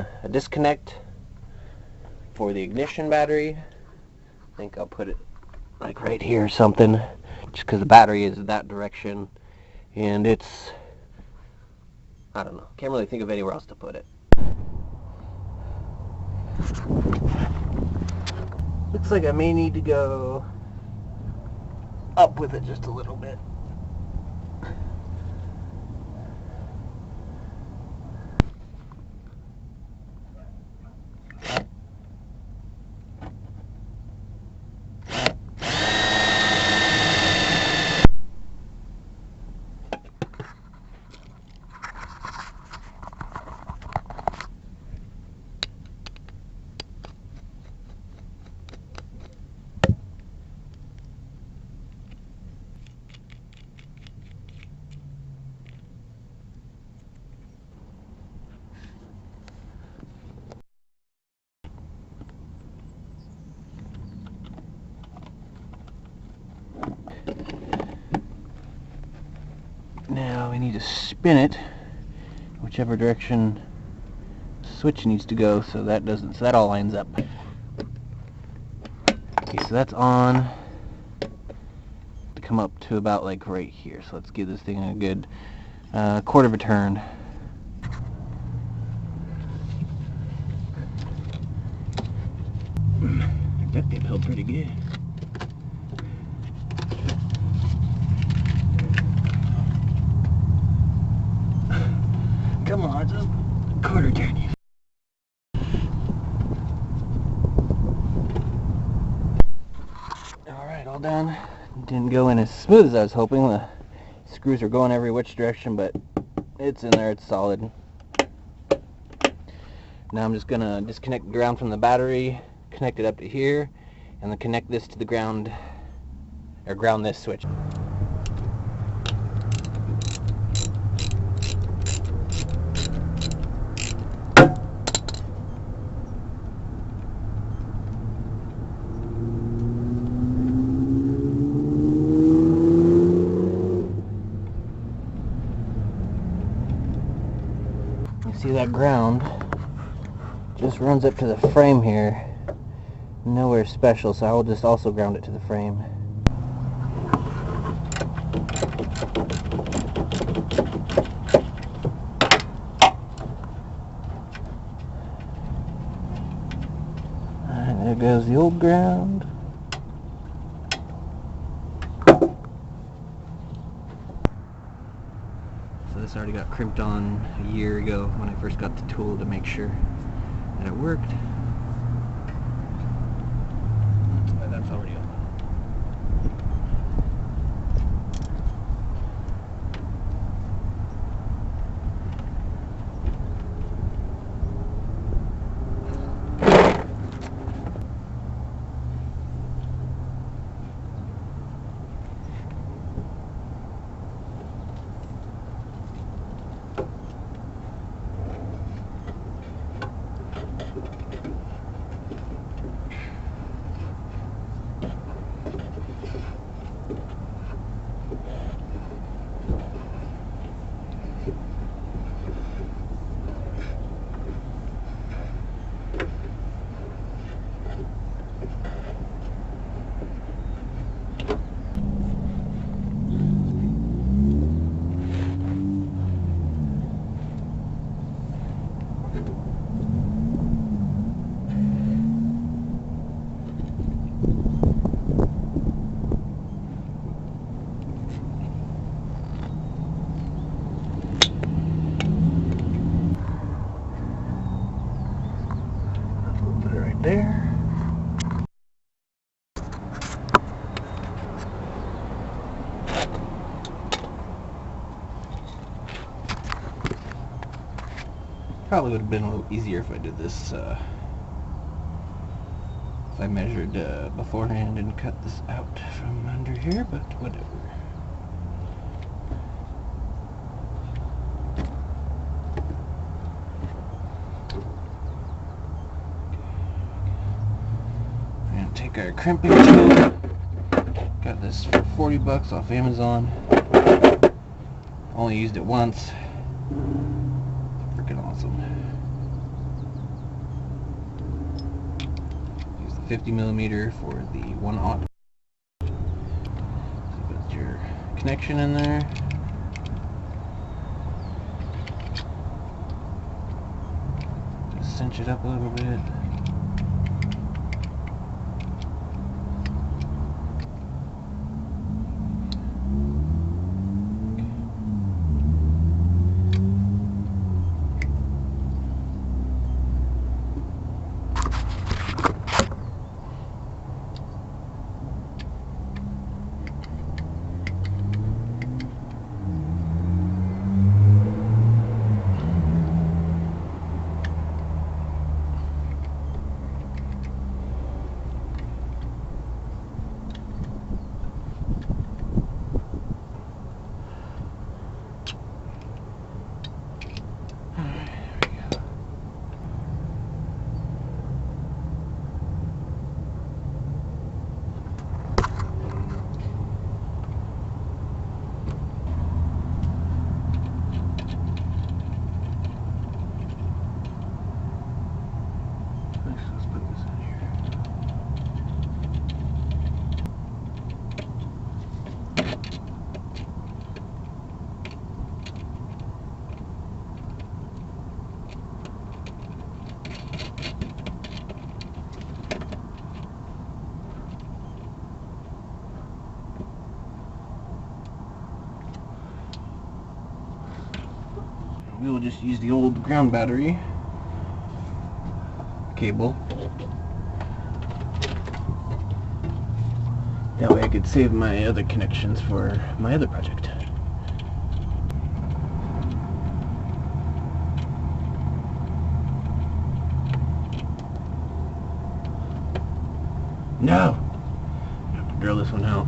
in a disconnect for the ignition battery. I think I'll put it like right here or something, just because the battery is that direction, and it's, I don't know, can't really think of anywhere else to put it. Looks like I may need to go up with it just a little bit. Now we need to spin it whichever direction the switch needs to go, so that all lines up. Okay, so that's on to come up to about like right here. So let's give this thing a good quarter of a turn. That did held pretty good. Come on, just a quarter turn. Alright, all done. Didn't go in as smooth as I was hoping. The screws are going every which direction, but it's in there, it's solid. Now I'm just going to disconnect the ground from the battery, connect it up to here, and then connect this to the ground, or ground this switch. You see that ground just runs up to the frame here, nowhere special, so I will just also ground it to the frame. Alright, there goes the old ground. So this already got crimped on a year ago when I first got the tool to make sure that it worked. That's already open. Put it right there. Probably would have been a little easier if I did this, if I measured beforehand and cut this out from under here, but whatever. We're gonna take our crimping tool. Got this for 40 bucks off Amazon. Only used it once. Freaking awesome. 50mm for the 1/aught. So put your connection in there. Just cinch it up a little bit. Let's put this in here. We will just use the old ground battery cable. That way I could save my other connections for my other project. No! I have to drill this one out.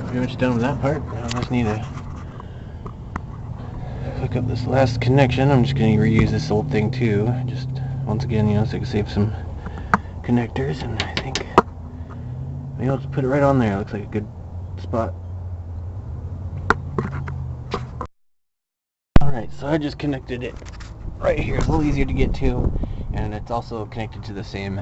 Pretty much done with that part. Now I just need to hook up this last connection. I'm just going to reuse this old thing too. Just once again, you know, so I can save some connectors. And I think maybe I'll just put it right on there. It looks like a good spot. Alright, so I just connected it right here. It's a little easier to get to, and it's also connected to the same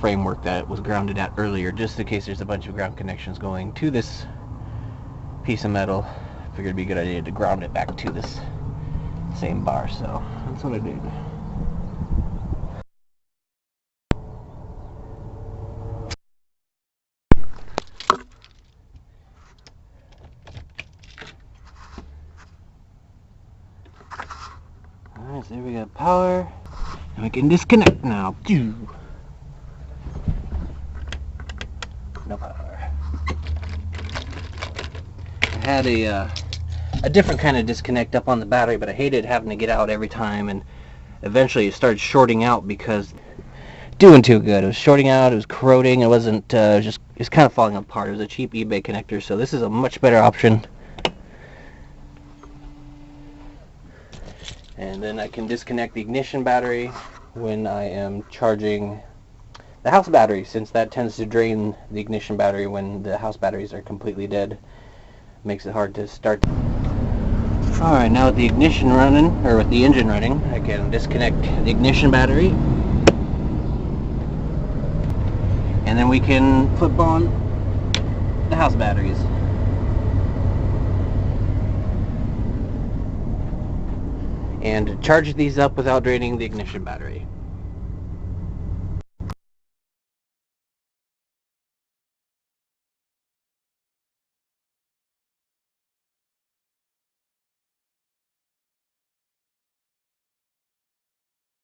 framework that it was grounded at earlier, just in case there's a bunch of ground connections going to this piece of metal. I figured it'd be a good idea to ground it back to this same bar, so that's what I did. Alright, so there we got power, and we can disconnect now. No power. I had a different kind of disconnect up on the battery, but I hated having to get out every time, and eventually it started shorting out because doing too good. It was shorting out, it was corroding, it wasn't it's kind of falling apart. It was a cheap eBay connector, so this is a much better option. And then I can disconnect the ignition battery when I am charging the house battery, since that tends to drain the ignition battery when the house batteries are completely dead. Makes it hard to start. Alright, now with the ignition running, or with the engine running, I can disconnect the ignition battery, and then we can flip on the house batteries. And charge these up without draining the ignition battery.